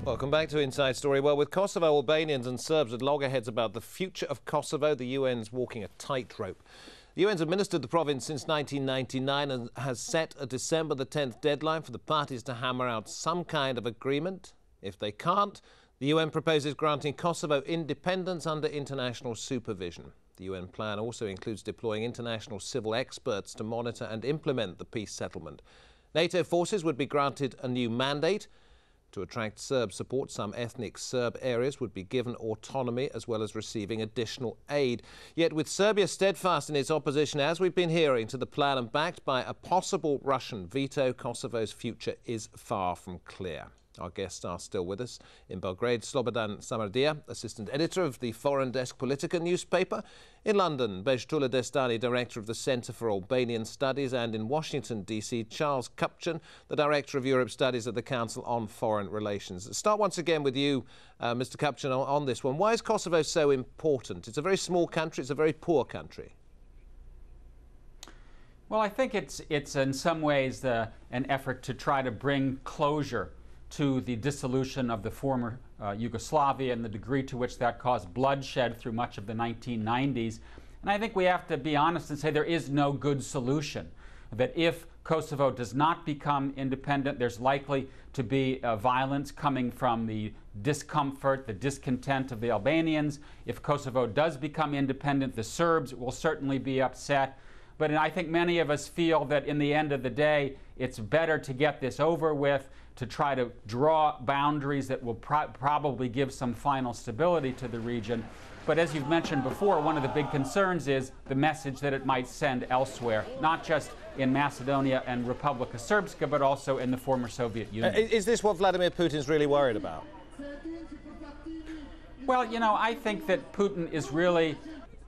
Welcome back to Inside Story. Well, with Kosovo, Albanians and Serbs at loggerheads about the future of Kosovo, the UN's walking a tightrope. The UN's administered the province since 1999 and has set a December the 10th deadline for the parties to hammer out some kind of agreement. If they can't, the UN proposes granting Kosovo independence under international supervision. The UN plan also includes deploying international civil experts to monitor and implement the peace settlement. NATO forces would be granted a new mandate. To attract Serb support, some ethnic Serb areas would be given autonomy as well as receiving additional aid. Yet with Serbia steadfast in its opposition, as we've been hearing, to the plan and backed by a possible Russian veto, Kosovo's future is far from clear. Our guests are still with us. In Belgrade, Slobodan Samardija, assistant editor of the Foreign Desk Politica newspaper. In London, Bejtula Destani, director of the Centre for Albanian Studies. And in Washington, D.C., Charles Kupchan, the director of Europe Studies at the Council on Foreign Relations. Start once again with you, Mr. Kupchan, on this one. Why is Kosovo so important? It's a very small country. It's a very poor country. Well, I think it's in some ways an effort to try to bring closure to the dissolution of the former Yugoslavia and the degree to which that caused bloodshed through much of the 1990s. And I think we have to be honest and say there is no good solution. That if Kosovo does not become independent, there's likely to be violence coming from the discomfort, the discontent of the Albanians. If Kosovo does become independent, the Serbs will certainly be upset. But I think many of us feel that in the end of the day, it's better to get this over with, to try to draw boundaries that will probably give some final stability to the region. But as you've mentioned before, one of the big concerns is the message that it might send elsewhere, not just in Macedonia and Republika Srpska, but also in the former Soviet Union. Is this what Vladimir Putin's really worried about? Well, you know, I think that Putin is really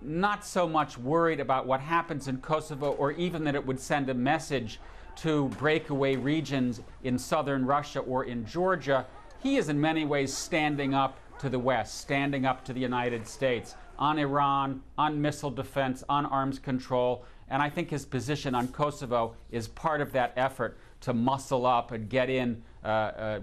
not so much worried about what happens in Kosovo, or even that it would send a message to breakaway regions in southern Russia or in Georgia. He is in many ways standing up to the West, standing up to the United States on Iran, on missile defense, on arms control. And I think his position on Kosovo is part of that effort to muscle up and get in,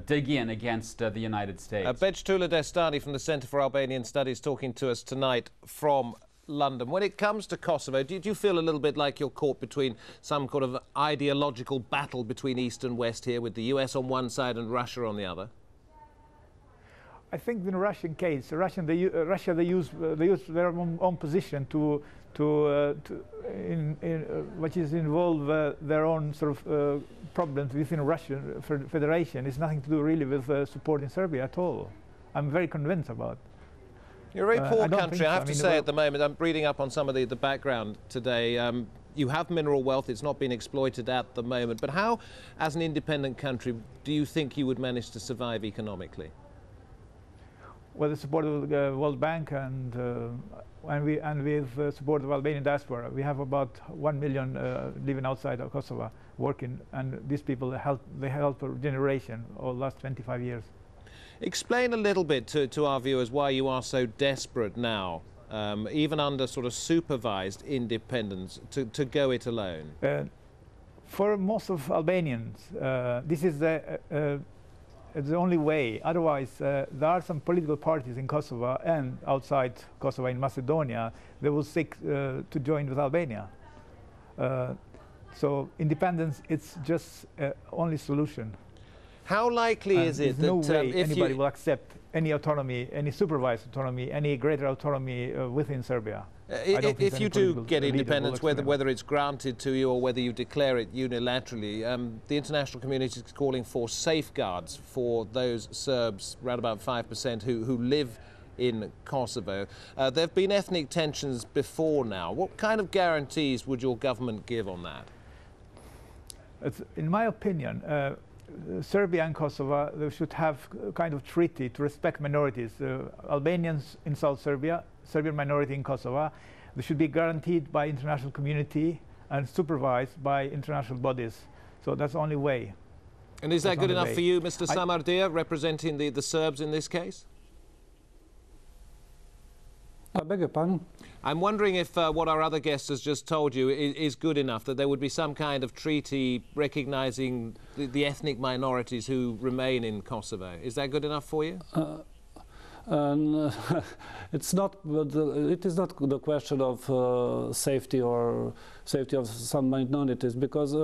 dig in against the United States. Bejtula Destani from the Centre for Albanian Studies talking to us tonight from London. When it comes to Kosovo, do you feel a little bit like you're caught between some kind of ideological battle between East and West here, with the US on one side and Russia on the other? I think in the Russian case, Russia they use their own position which is involve their own sort of problems within Russian Federation. It's nothing to do really with supporting Serbia at all. I'm very convinced about. You're a very poor country, so. I have to say, at the moment. I'm reading up on some of the background today. You have mineral wealth. It's not being exploited at the moment. But how, as an independent country, do you think you would manage to survive economically? Well, the support of the World Bank and with support of Albanian diaspora. We have about 1 million living outside of Kosovo, working, and these people help for generation over the last 25 years. Explain a little bit to our viewers why you are so desperate now, even under sort of supervised independence, to go it alone. For most of Albanians, this is the only way. Otherwise, there are some political parties in Kosovo and outside Kosovo in Macedonia that will seek to join with Albania. So independence, it's just only solution. How likely is it that no way if anybody will accept any autonomy, any supervised autonomy, any greater autonomy within Serbia? If you do get independence, whether it's granted to you or whether you declare it unilaterally, the international community is calling for safeguards for those Serbs, around about 5%, who live in Kosovo. There have been ethnic tensions before now. What kind of guarantees would your government give on that? In my opinion, Serbia and Kosovo, they should have a kind of treaty to respect minorities. Albanians in South Serbia, Serbian minority in Kosovo, they should be guaranteed by international community and supervised by international bodies. So that's the only way. And is that good enough for you, Mr. Samardija, representing the Serbs in this case? I beg your pardon? I'm wondering if what our other guest has just told you is good enough, that there would be some kind of treaty recognising the ethnic minorities who remain in Kosovo. Is that good enough for you? It's not. It is not the question of safety or safety of some minorities, because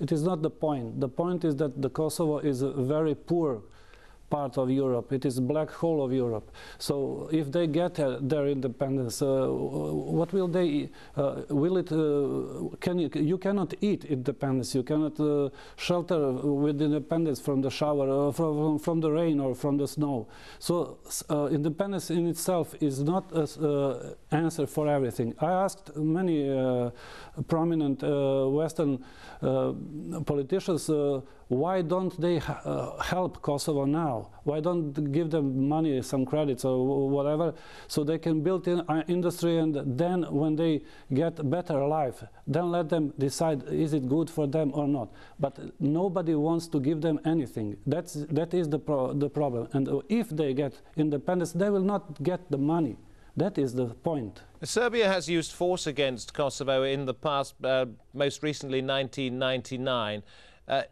it is not the point. The point is that the Kosovo is a very poor part of Europe. It is a black hole of Europe. So if they get their independence, what will they? Will it? You cannot eat independence. You cannot shelter with independence from the shower, from the rain or from the snow. So independence in itself is not an answer for everything. I asked many prominent Western politicians. Why don't they help Kosovo now? Why don't give them money, some credits or whatever, so they can build in industry, and then when they get a better life, then let them decide is it good for them or not. But nobody wants to give them anything. That is the problem. And if they get independence, they will not get the money. That is the point. Serbia has used force against Kosovo in the past, most recently 1999.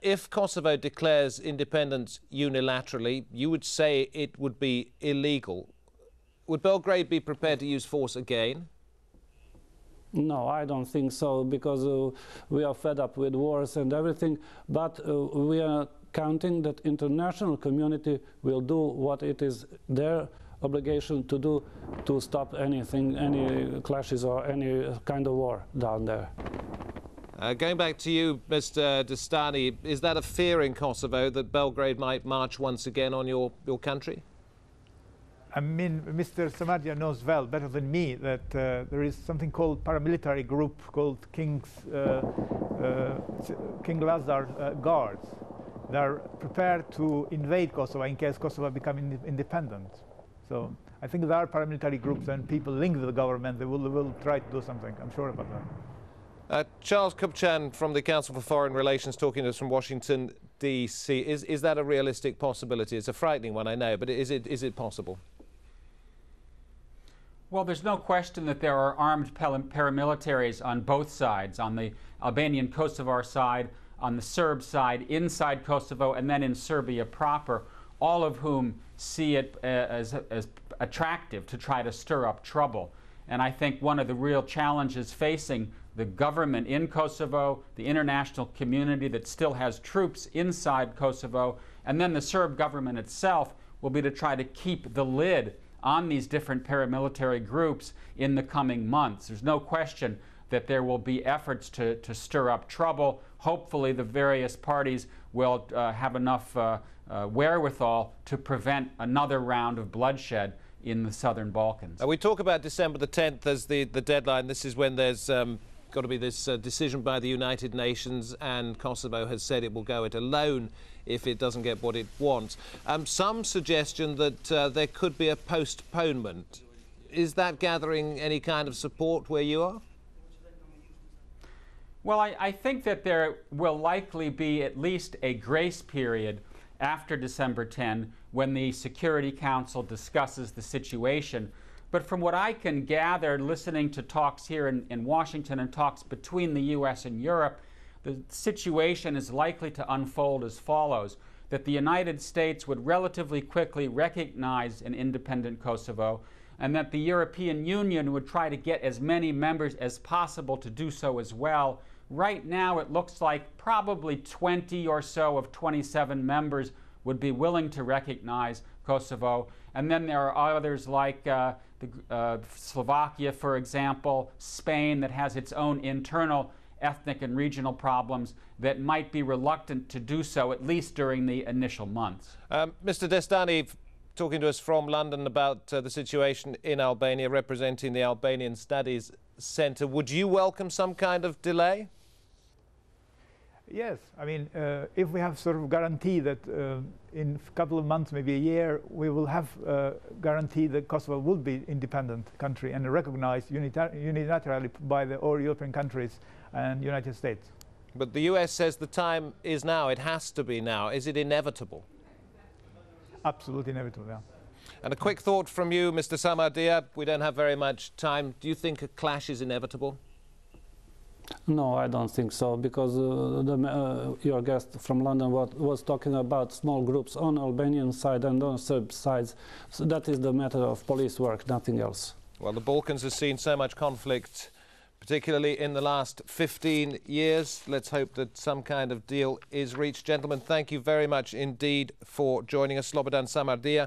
If Kosovo declares independence unilaterally, you would say it would be illegal. Would Belgrade be prepared to use force again? No, I don't think so, because we are fed up with wars and everything, but we are counting that international community will do what it is their obligation to do to stop anything, any clashes or any kind of war down there. Going back to you, Mr. Destani, is that a fear in Kosovo that Belgrade might march once again on your country? I mean, Mr. Samardzija knows well, better than me, that there is something called paramilitary group called King Lazar Guards. They are prepared to invade Kosovo in case Kosovo becomes independent. So I think there are paramilitary groups and people linked with the government. They will try to do something. I'm sure about that. Charles Kupchan from the Council for Foreign Relations talking to us from Washington, D.C. Is that a realistic possibility? It's a frightening one, I know, but is it possible? Well, there's no question that there are armed paramilitaries on both sides, on the Albanian Kosovar side, on the Serb side, inside Kosovo, and then in Serbia proper, all of whom see it as attractive to try to stir up trouble. And I think one of the real challenges facing the government in Kosovo, the international community that still has troops inside Kosovo, and then the Serb government itself will be to try to keep the lid on these different paramilitary groups in the coming months. There's no question that there will be efforts to stir up trouble. Hopefully the various parties will have enough wherewithal to prevent another round of bloodshed in the southern Balkans. We talk about December the 10th as the deadline. This is when there's got to be this decision by the United Nations, and Kosovo has said it will go it alone if it doesn't get what it wants. Some suggestion that there could be a postponement. Is that gathering any kind of support where you are? Well, I think that there will likely be at least a grace period after December 10 when the Security Council discusses the situation. But from what I can gather, listening to talks here in Washington and talks between the U.S. and Europe, the situation is likely to unfold as follows: that the United States would relatively quickly recognize an independent Kosovo, and that the European Union would try to get as many members as possible to do so as well. Right now, it looks like probably 20 or so of 27 members would be willing to recognize Kosovo. And then there are others like Slovakia, for example, Spain, that has its own internal ethnic and regional problems that might be reluctant to do so, at least during the initial months. Mr. Destani, talking to us from London about the situation in Albania, representing the Albanian Studies Centre, would you welcome some kind of delay? Yes, I mean, if we have sort of guarantee that in a couple of months, maybe a year, we will have guarantee that Kosovo will be independent country and recognized unilaterally by all European countries and United States. But the US says the time is now. It has to be now. Is it inevitable? Absolutely inevitable, yeah. And a quick thought from you, Mr. Samardia. We don't have very much time. Do you think a clash is inevitable? No, I don't think so, because your guest from London was talking about small groups on Albanian side and on Serb sides. So that is the matter of police work, nothing else. Well, the Balkans has seen so much conflict, particularly in the last 15 years. Let's hope that some kind of deal is reached. Gentlemen, thank you very much indeed for joining us. Slobodan Samardia,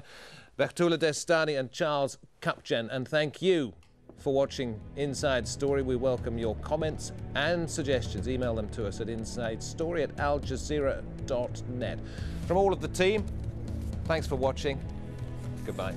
Bertula Destani and Charles Kupchen. And thank you for watching Inside Story. We welcome your comments and suggestions. Email them to us at insidestory@aljazeera.net. From all of the team, thanks for watching. Goodbye.